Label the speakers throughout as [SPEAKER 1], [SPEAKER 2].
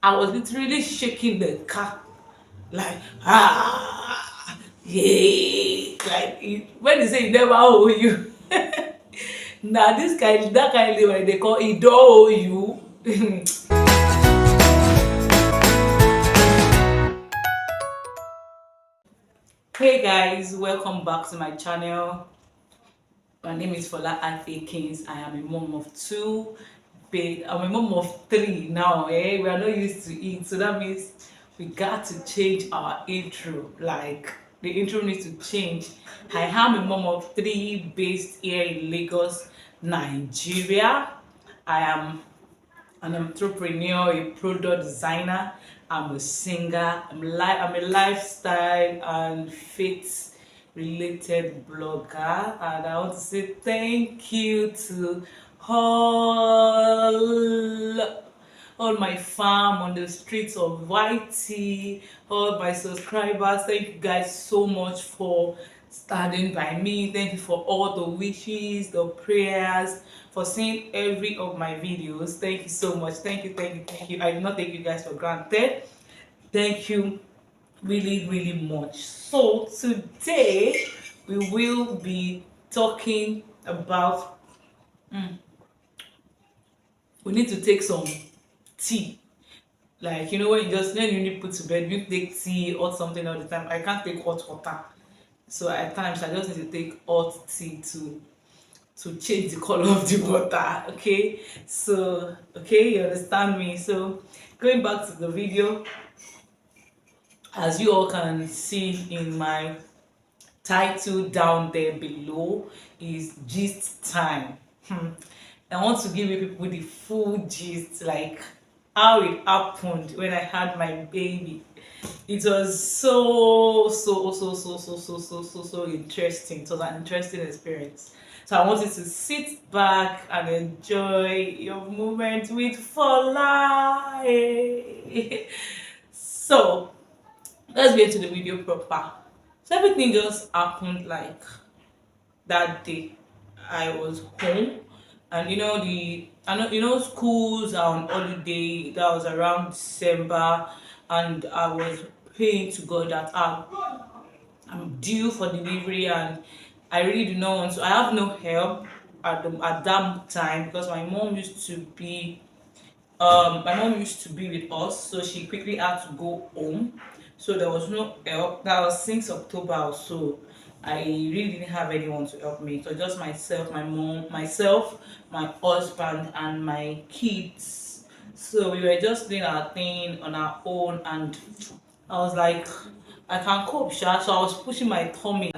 [SPEAKER 1] I was literally shaking the car like yeah, like when they say you never owe you. Now this kind that kind of way they call it don't owe you. Hey guys, welcome back to my channel. My name is Fola Kings. I am a mom of two. I'm a mom of three now. We are not used to it, so that means we got to change our intro. Like the intro needs to change. I am a mom of three, based here in Lagos, Nigeria. I am an entrepreneur, a product designer. I'm a singer. I'm a lifestyle and faith related blogger. And I want to say thank you to all all my fam on the streets of YT, all my subscribers. Thank you guys so much for standing by me. Thank you for all the wishes, the prayers, for seeing every of my videos. Thank you so much. Thank you, thank you, thank you. I do not take you guys for granted. Thank you really, really much. So today we will be talking about we need to take some tea. Like, you know, when you need to put to bed, you take tea or something all the time. I can't take hot water. So at times I just need to take hot tea to change the color of the water. Okay. So okay, you understand me. So going back to the video, as you all can see in my title down there below, is gist time. I want to give you people the full gist, like how it happened when I had my baby. It was so interesting. It was an interesting experience. So I want you to sit back and enjoy your moment with Fola. So let's get to the video proper. So everything just happened like that day. I was home, and schools are on holiday. That was around December, and I was praying to God that I'm due for delivery, and I really do not want to. I have no help at that time because my mom used to be with us, so she quickly had to go home. So there was no help. That was since October or so. I really didn't have anyone to help me. So just myself, my mom, myself, my husband, and my kids. So we were just doing our thing on our own, and I was like, I can cope, sha. So I was pushing my tummy.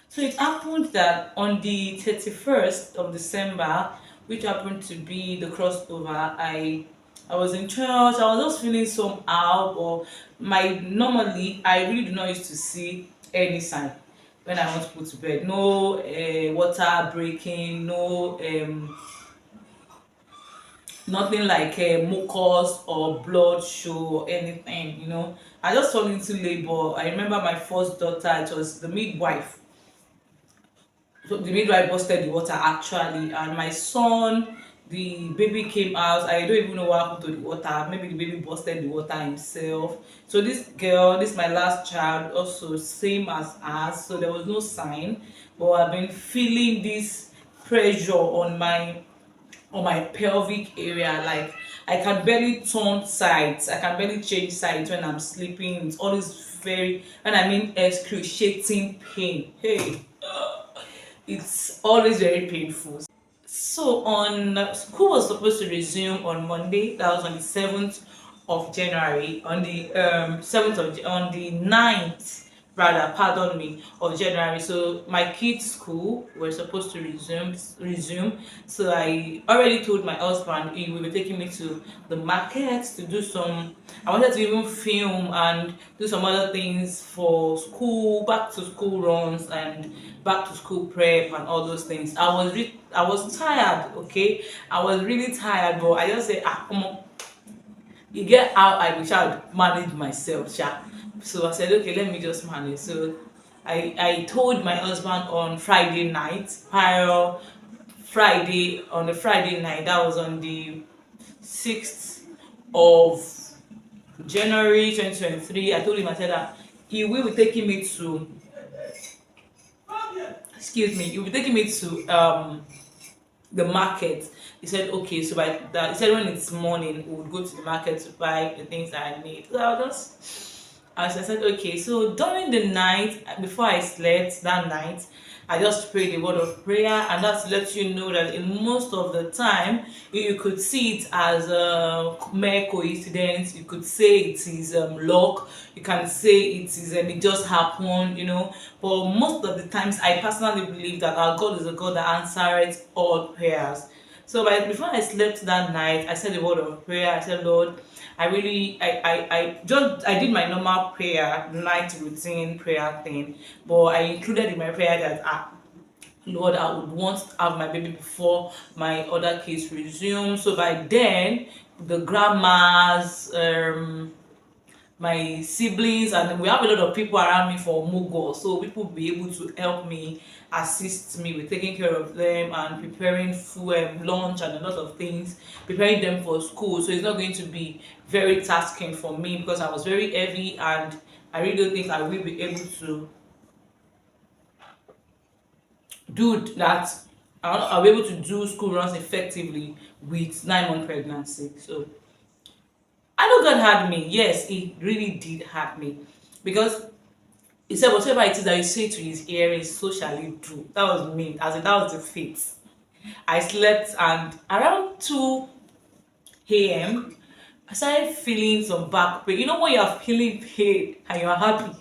[SPEAKER 1] So it happened that on the 31st of December, which happened to be the crossover, I was in church. I was just feeling somehow, but my normally I really do not used to see any sign when I want to put to bed. No water breaking, no nothing like mucus or blood show or anything. I just fell into labor. I remember my first daughter. It was the midwife. So the midwife busted the water actually, and my son, the baby came out. I don't even know what happened to the water. Maybe the baby busted the water himself. So this girl, this my last child, also same as us. So there was no sign, but I've been feeling this pressure on my pelvic area. Like I can barely turn sides. I can barely change sides when I'm sleeping. It's always very, and I mean excruciating pain. Hey, it's always very painful. So on school was supposed to resume on Monday. That was on the 7th of January. On the 7th of on the 9th, rather, pardon me, of January. So my kids' school were supposed to resume. So I already told my husband he will be taking me to the market to do some. I wanted to even film and do some other things for school, back to school runs and back to school prep and all those things. I was tired, okay? I was really tired, but I just said, come on, you get how I wish I would manage myself, sha. So I said, okay, let me just manage. So I told my husband on Friday night, prior Friday, on the Friday night, that was on the 6th of January 2023, I told him, I said that he will be taking me to, excuse me, he will be taking me to the market. He said, okay, so by that, he said when it's morning, we would go to the market to buy the things that I need. So I was just, as I said, okay. So during the night, before I slept that night, I just prayed a word of prayer, and that's to let you know that in most of the time, you could see it as a mere coincidence. You could say it is luck. You can say it is it just happened, you know. But most of the times, I personally believe that our God is a God that answers all prayers. So before I slept that night, I said a word of prayer. I said, Lord, I really, I did my normal prayer, night routine prayer thing, but I included in my prayer that, Lord, I would want to have my baby before my other kids resume. So by then, the grandmas, my siblings, and we have a lot of people around me for Mugo, so people will be able to help me, assist me with taking care of them and preparing food, lunch, and a lot of things, preparing them for school. So it's not going to be very tasking for me because I was very heavy, and I really don't think I will be able to do that. I'll be able to do school runs effectively with 9 month pregnancy. So I know God had me. Yes, He really did have me, because He said, whatever it is that you say to His ears, so shall He do. That was me. As in, that was the faith. I slept, and around 2 a.m., I started feeling some back pain. You know when you're feeling pain and you're happy?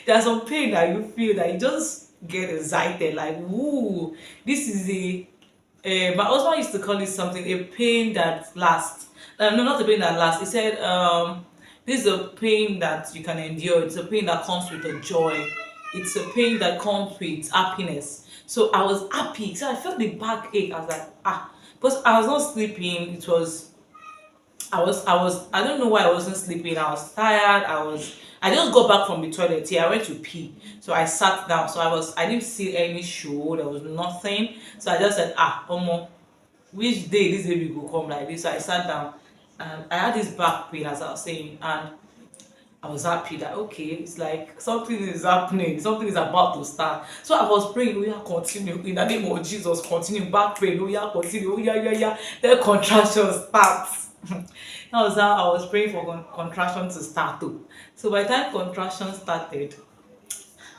[SPEAKER 1] There's some pain that you feel that you just get excited, like, woo, this is my husband used to call it something, a pain that lasts. No, not a pain that lasts. He said, this is a pain that you can endure. It's a pain that comes with a joy. It's a pain that comes with happiness. So I was happy. So I felt the backache. I was like, because I was not sleeping. It was I don't know why I wasn't sleeping. I was tired. I just got back from the toilet here. I went to pee. So I sat down. So I didn't see any show. There was nothing. So I just said, Omo, which day this baby go come like this? So I sat down, and I had this back pain, as I was saying, and I was happy that, okay, it's like something is happening, something is about to start. So I was praying, we are continue in the name of Jesus, continue back pain, we are continue, yeah. Then contraction starts. That was how I was praying for contraction to start too. So by the time contraction started,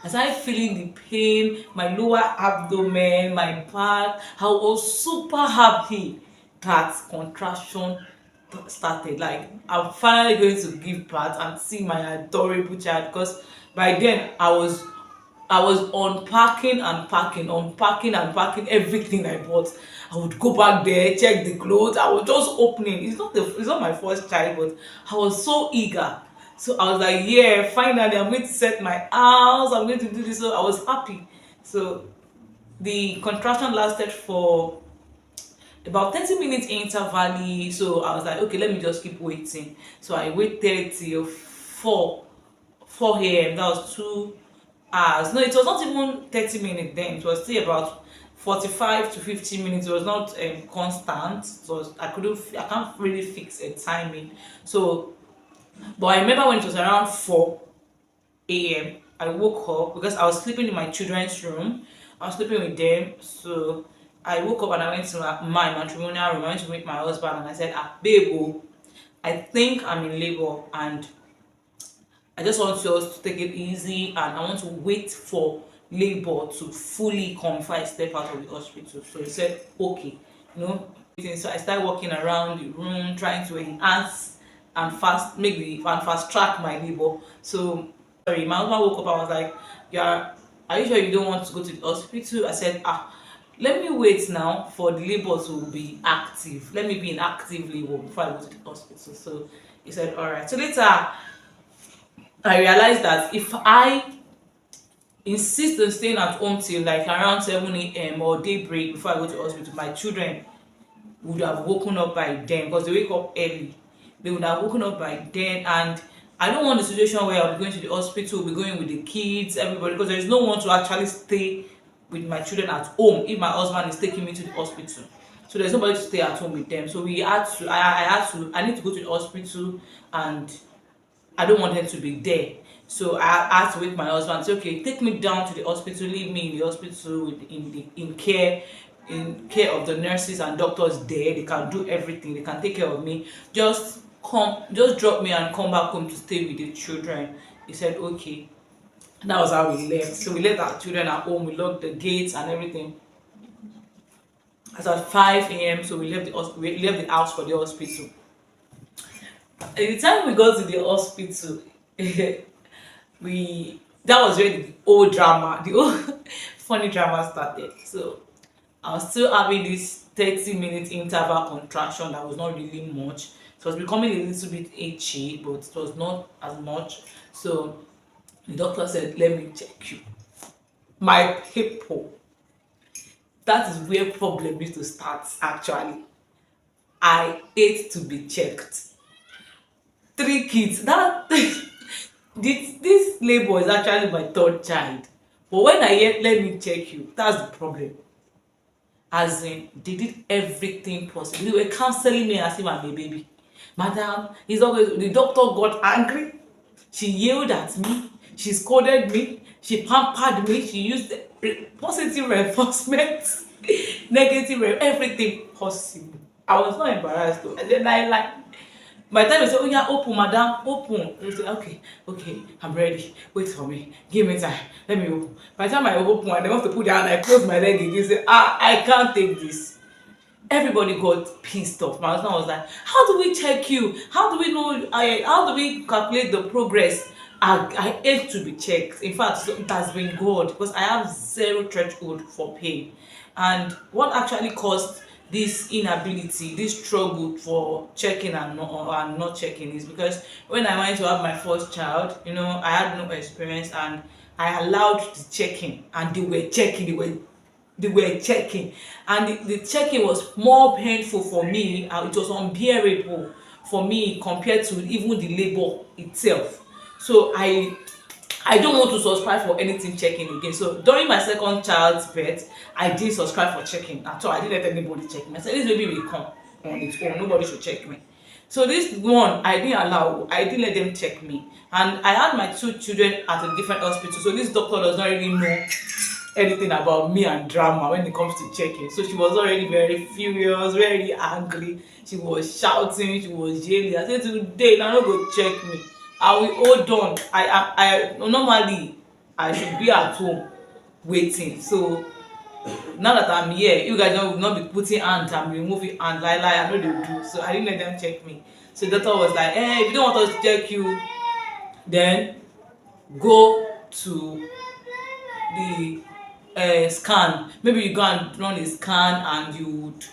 [SPEAKER 1] I started feeling the pain, my lower abdomen, my back. I was super happy that contraction started. Like, I'm finally going to give birth and see my adorable child, because by then I was unpacking and packing, unpacking and packing everything I bought. I would go back there, check the clothes. I was just opening. It's not my first child, but I was so eager. So I was like, yeah, finally I'm going to set my house. I'm going to do this. So I was happy. So the contraction lasted for about 30 minutes intervally. So I was like, okay, let me just keep waiting. So I waited till 4 a.m. That was 2 hours. No, it was not even 30 minutes then. It was still about 45 to 50 minutes. It was not constant. So I can't really fix a timing. So, but I remember when it was around 4 a.m., I woke up because I was sleeping in my children's room. I was sleeping with them. So I woke up and I went to my matrimonial room. I went to meet my husband, and I said, babe, oh, I think I'm in labor, and I just want us to take it easy, and I want to wait for labor to fully come before I step out of the hospital. So he said, okay, you know. So I started walking around the room trying to enhance and fast track my labor. So sorry, my husband woke up. I was like, yeah, are you sure you don't want to go to the hospital? I said, let me wait now for the labor to be active. Let me be in active labor before I go to the hospital. So he said, all right. So later, I realized that if I insist on staying at home till like around 7 a.m. or daybreak before I go to the hospital, my children would have woken up by then, because they wake up early. They would have woken up by then, and I don't want the situation where I'll be going to the hospital, be going with the kids, everybody, because there is no one to actually stay with my children at home if my husband is taking me to the hospital. So there's nobody to stay at home with them. So we had to. I need to go to the hospital, and I don't want them to be there. So I had to wake my husband and say, okay, take me down to the hospital, leave me in the hospital in care of the nurses and doctors there. They can do everything. They can take care of me. Just drop me and come back home to stay with the children. He said, okay. That was how we left. So we left our children at home. We locked the gates and everything. It was at 5 a.m. So we left the house for the hospital. At the time we got to the hospital, we that was where the old drama, the old funny drama started. So I was still having this 30-minute interval contraction that was not really much. It was becoming a little bit itchy, but it was not as much. So the doctor said, let me check you. My people, that is where problem used to start actually. I hate to be checked. 3 kids. That this labor is actually my third child. But when I hear let me check you, that's the problem. As in, they did everything possible. They were counseling me as if I'm a baby. Madam, it's always the doctor got angry. She yelled at me. She scolded me. She pampered me. She used positive reinforcement, everything possible. I was not embarrassed though. And then I like by the time they say, oh yeah, open, madam, open. I say, okay, okay, I'm ready. Wait for me. Give me time. Let me open. By the time I open and they want to put down, I close my leg again. Say, I can't take this. Everybody got pissed off. My husband was like, how do we check you? How do we know? How do we calculate the progress? I hate to be checked. In fact, so it has been good because I have zero threshold for pain. And what actually caused this inability, this struggle for checking and not checking is because when I went to have my first child, I had no experience and I allowed the checking and they were checking and the checking was more painful for me. It was unbearable for me compared to even the labor itself. So I don't want to subscribe for anything checking again. So during my second child's birth, I didn't subscribe for checking at all. I didn't let anybody check me. I said this baby will come on its own. Nobody should check me. So this one I didn't allow. I didn't let them check me. And I had my 2 children at a different hospital. So this doctor does not really know anything about me and drama when it comes to checking. So she was already very furious, very angry. She was shouting, she was yelling. I said today, now no go check me. I will hold on. I normally I should be at home waiting. So now that I'm here, you guys will not be putting hands and removing hands. I know they do. So I didn't let them check me. So the doctor was like, hey, if you don't want us to check you, then go to the scan. Maybe you go and run a scan and you would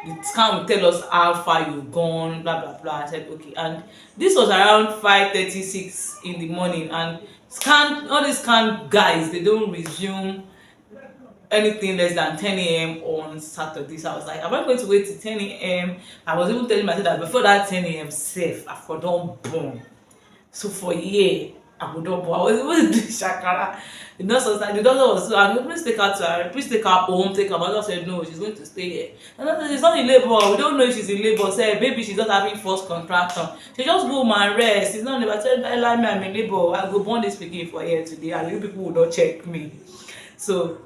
[SPEAKER 1] the scan will tell us how far you've gone, blah blah blah. I said okay, and this was around 5:36 in the morning, and all these scan guys, they don't resume anything less than 10 a.m. on Saturday. So I was like, am I going to wait till 10 a.m.? I was even telling myself that before that 10 a.m. safe, I for don born. So for a year, I would not born. I was even doing shakara. The doctor was so angry. Please take her home, take her. My doctor said no, she's going to stay here. And I said, she's not in labor. We don't know if she's in labor. Say, baby, she's not having first contraction. She just go home and rest. She's not in labor. I said, I like me, I'm in labor. I go born this pikin for here today, and you people will not check me. So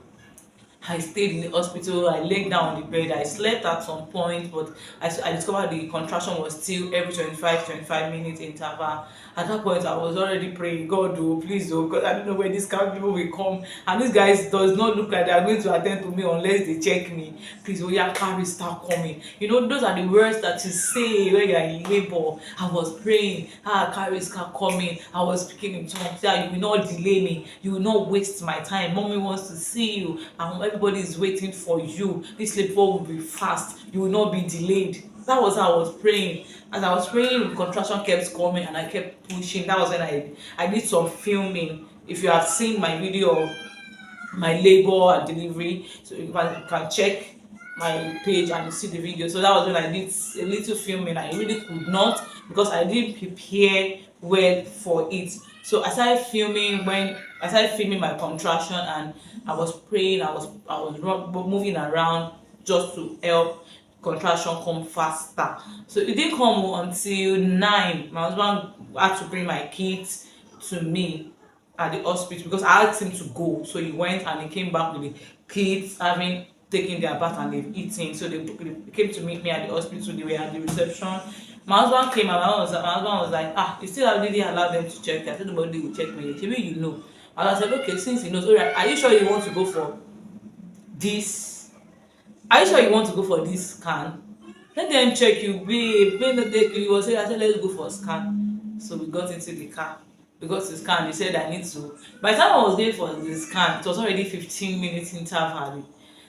[SPEAKER 1] I stayed in the hospital. I laid down on the bed. I slept at some point, but I discovered the contraction was still every 25 minutes interval. At that point, I was already praying, God, oh, please, oh, because I don't know where these kind of people will come. And these guys does not look like they are going to attend to me unless they check me. Please, oh yeah, carry start coming. Those are the words that you say when you are in labor. I was praying, carry start coming. I was speaking in tongues. Yeah, you will not delay me. You will not waste my time. Mommy wants to see you, and everybody is waiting for you. This labor will be fast. You will not be delayed. That was how I was praying. As I was praying, the contraction kept coming and I kept pushing. That was when I did some filming. If you have seen my video of my labor and delivery, so you can check my page and you see the video. So that was when I did a little filming. I really could not because I didn't prepare well for it. So I started filming my contraction, and I was praying. I was moving around just to help contraction come faster. So it didn't come until 9. My husband had to bring my kids to me at the hospital because I asked him to go. So he went and he came back with the kids having taken their bath and they've eaten. So they came to meet me at the hospital. They were at the reception. My husband came and my husband was like, you still have really allowed them to check you. I said nobody will check me. Maybe you know. And I said, okay, since he knows, all right, are you sure you want to go for this? Are you sure you want to go for this scan? Let them check you, babe. When they take you, you will say, I said, let's go for a scan. So we got into the car. We got to scan. They said I need to. By the time I was going for the scan, it was already 15 minutes interval.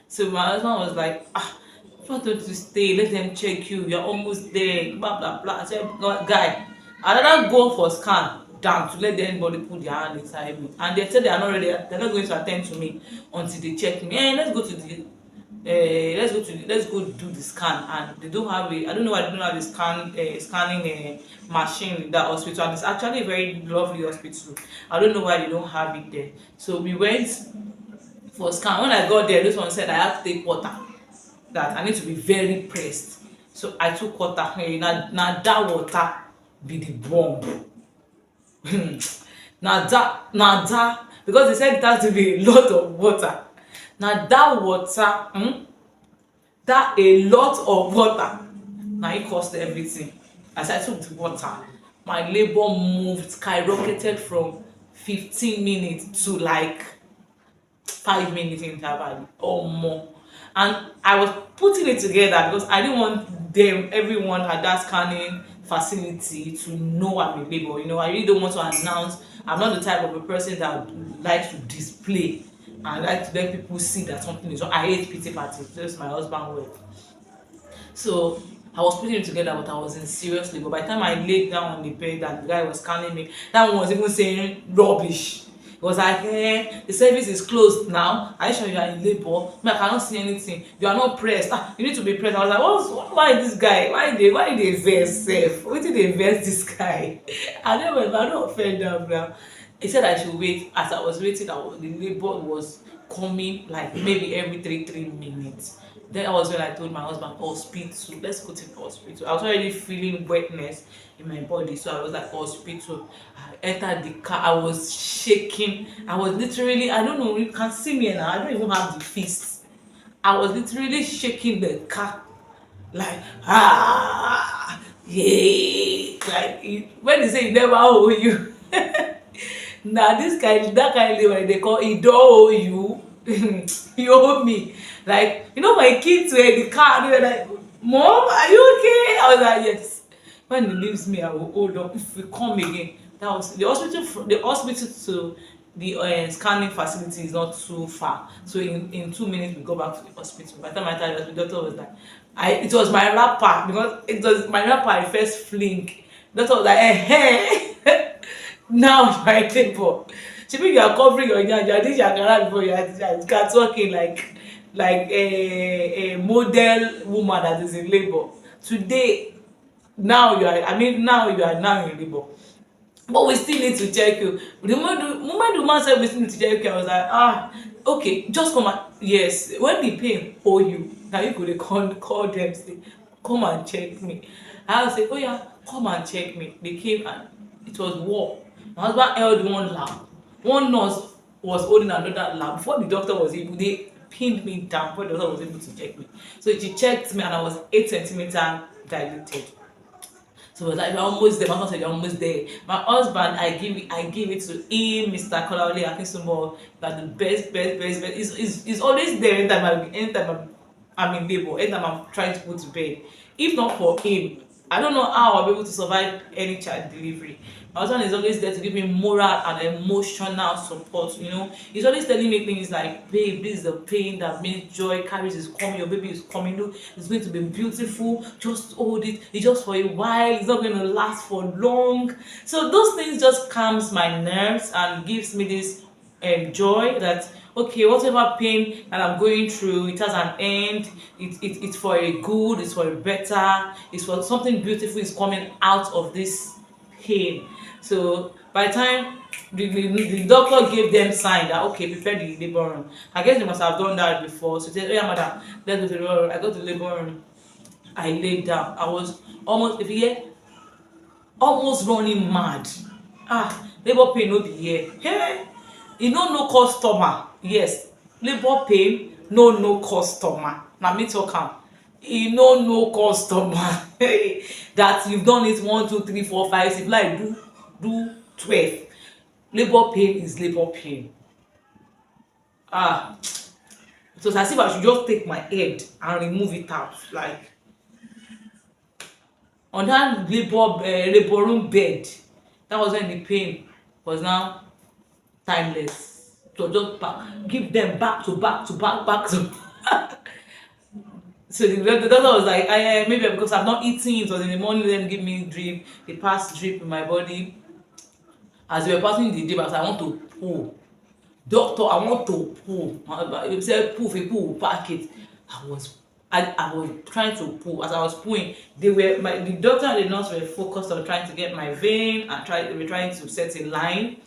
[SPEAKER 1] So my husband was like, why don't you stay? Let them check you. You're almost there. Blah blah blah. I said, "No, guy, I rather go for scan than to let anybody put their hand inside me." And they said they are not ready. They're not going to attend to me until they check me. Let's go to the let's go do the scan. And they don't have a, I don't know why they don't have a scanning machine in that hospital, and it's actually a very lovely hospital. I don't know why they don't have it there. So we went for scan. When I got there, this one said I have to take water, that I need to be very pressed. So I took water. Now that water be the bomb. Now that, because they said it has to be a lot of water. Now that water, that a lot of water, now it cost everything. As I took the water, my labor moved, skyrocketed from 15 minutes to like 5 minutes interval or more. And I was putting it together because I didn't want everyone at that scanning facility to know I'm a labor. I really don't want to announce. I'm not the type of a person that likes to display and like to let people see that something is wrong. I hate pity parties. Just my husband word. So I was putting it together, but I was in serious labor. By the time I laid down on the bed and the guy was scanning me, that one was even saying rubbish. It was like, the service is closed now. Are you sure you are in labor? I cannot see anything. You are not pressed. You need to be pressed. I was like, why this guy? Why they vex self? Why did they vex this guy? I don't offend them now. He said I should wait. As I was waiting, the labor was coming like maybe every three minutes. Then I was when I told my husband, hospital, let's go to the hospital. I was already feeling wetness in my body, so I was like, hospital. I entered the car, I was shaking. I was literally, I don't know, you can see me now, I don't even have the fist. I was literally shaking the car. Like, yeah. Like, when they say you never owe you. Now that kind of labor they call he don't owe you. He owe me. Like, my kids were in the car and they were like, Mom, are you okay? I was like, yes. When he leaves me, I will hold on. If we come again, that was the hospital. The hospital to the scanning facility is not too far. So in 2 minutes we go back to the hospital. By the time I started, the doctor was like, it was my rapper, because it was my rapper I first fling. Doctor was like, hey. Now you are a labor. Shebi you are covering your yam, you are doing shakara before you are talking like a model woman that is in labor. Today, now you are now in labor. But we still need to check you. The moment the woman said we still need to check you, I was like, okay, just come and, yes, when the pain hold you, now you could call them, say, come and check me. I was like, oh yeah, come and check me. They came and it was war. My husband held one lab. One nurse was holding another lab. Before the doctor was able, they pinned me down before the doctor was able to check me. So she checked me and I was 8 centimeters dilated. So it was like, you're almost there. My husband said, you're almost there. My husband, I give it to him, Mr. Kolawole Akinsumo, that the best. He's always there anytime I'm in labor, anytime I'm trying to go to bed. If not for him, I don't know how I'll be able to survive any child delivery. My husband is always there to give me moral and emotional support. He's always telling me things like, babe, this is the pain that means joy carries is coming, your baby is coming, it's going to be beautiful, just hold it, it's just for a while, it's not going to last for long. So those things just calms my nerves and gives me this joy that, okay, whatever pain that I'm going through, it has an end. It's for a good, it's for a better, it's for something beautiful is coming out of this pain. So by the time the doctor gave them sign that okay, prepare the labor room. I guess they must have done that before. So they said, oh yeah, madam, let's go to the labor room. I go to the labor room. I laid down. I was almost, if you hear, almost running mad. Labour pain no be here. Hey, e no customer. Yes, labour pain no customer. Na me talk am. E no customer. That you've done it 1 2 3 4 5 6 like do 12. Labour pain is labour pain. It was as if I should just take my head and remove it out, like on that labour room bed. That was when the pain was now timeless. So just give them back to back to back back to so the doctor was like, maybe because I've not eaten, it was in the morning, then give me drip, they passed drip in my body. As they were passing the drip, I was like, I want to pull. Doctor, I want to pull. He said pull, if you pull, pack it. I was trying to pull. As I was pulling, the doctor and the nurse were focused on trying to get my vein and they were trying to set a line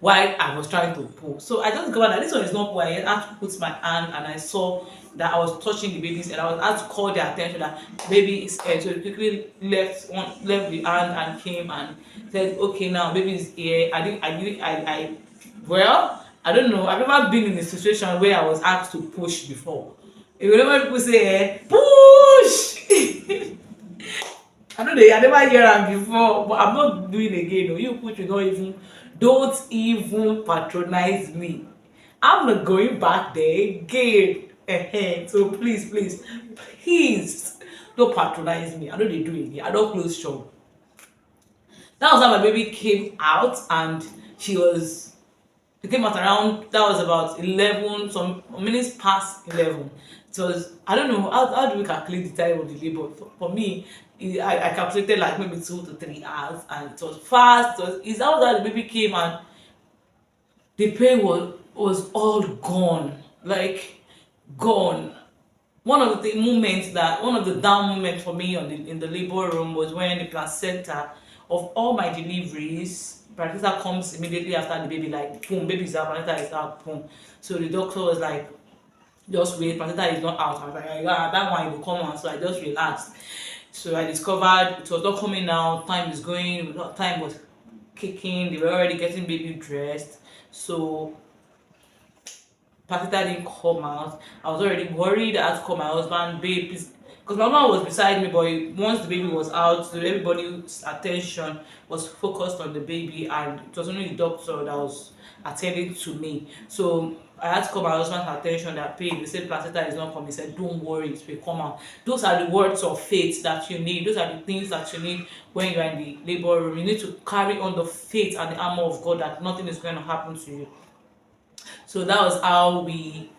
[SPEAKER 1] while I was trying to pull. So I just discovered that this one is not pull. I had to put my hand and I saw that I was touching the baby's head. I was had to call their attention that baby is head. So they quickly left the hand and came and said, okay, now baby is here. Well, I don't know. I've never been in a situation where I was asked to push before. Whenever people say, push! I know I never hear am before, but I'm not doing again. No, you push, you don't even patronize me. I'm not going back there again. So please, don't patronize me. I know they do it. I don't close shop. That was how my baby came out, and it came out around, that was about 11, some minutes past 11. It was, I don't know, how do we calculate the time of the labor? For me, I calculated like maybe 2 to 3 hours, and it was fast. It's how that the baby came and the pain was all gone, like gone. One of the down moments for me in the labor room was when the placenta of all my deliveries, placenta comes immediately after the baby, like boom, baby is out, placenta is out, boom. So the doctor was like, just wait, placenta is not out. I was like, yeah, that one will come out. So I just relaxed. So I discovered it was not coming out, time is going, time was kicking, they were already getting baby dressed. So placenta didn't come out. I was already worried. I had to call my husband, babe, please, because my mom was beside me, but once the baby was out, so everybody's attention was focused on the baby, and it was only the doctor that was attending to me. So I had to call my husband's attention that, babe, they said placenta is not coming. He said, don't worry, it will come out. Those are the words of faith that you need. Those are the things that you need when you're in the labor room. You need to carry on the faith and the armor of God that nothing is going to happen to you. So that was how he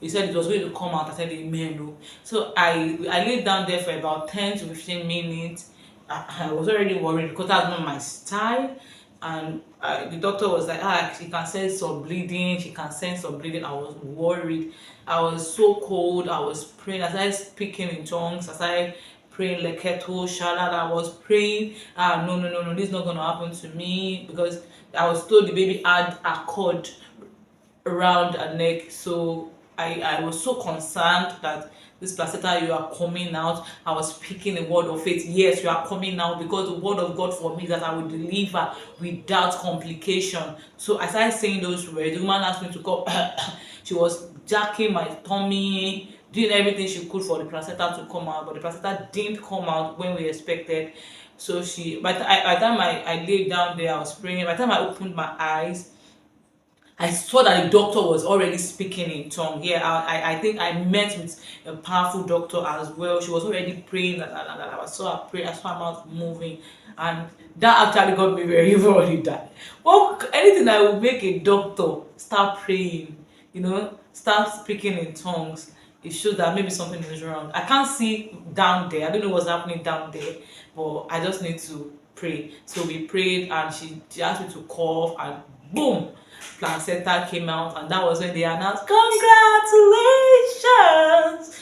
[SPEAKER 1] said it was going to come out. I said amen. No. So I laid down there for about 10 to 15 minutes. I was already worried because that's not my style. And the doctor was like, she can sense some bleeding. She can sense some bleeding. I was worried. I was so cold. I was praying. As I speaking in tongues, as I praying leketo shalad, I was praying, no, this is not going to happen to me, because I was told the baby had a cord around her neck. So I was so concerned that this placenta, you are coming out. I was speaking a word of faith. Yes, you are coming out, because the word of God for me is that I will deliver without complication. So as I saying those words, the woman asked me to come. She was jacking my tummy, doing everything she could for the placenta to come out, but the placenta didn't come out when we expected. So by the time I laid down there, I was praying. By the time I opened my eyes, I saw that the doctor was already speaking in tongue. Yeah, I think I met with a powerful doctor as well. She was already praying that I saw her pray, I saw her mouth moving, and that actually got me very worried. That, well, anything that will make a doctor start praying, start speaking in tongues, it shows that maybe something is wrong. I can't see down there. I don't know what's happening down there, but I just need to pray. So we prayed, and she asked me to cough, and boom, placenta came out, and that was when they announced, congratulations.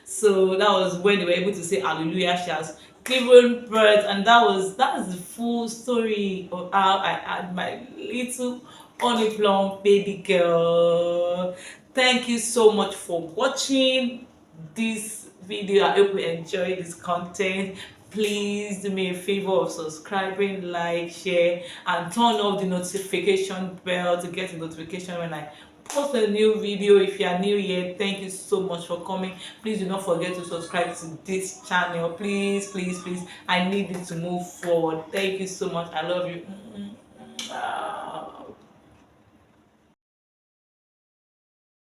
[SPEAKER 1] So that was when they were able to say hallelujah. She has given birth, and that's the full story of how I had my little honey plum baby girl. Thank you so much for watching this video. I hope you enjoy this content. Please do me a favor of subscribing, like, share, and turn off the notification bell to get a notification when I post a new video. If you are new here, thank you so much for coming. Please do not forget to subscribe to this channel. Please, please, please, I need it to move forward. Thank you so much. I love you.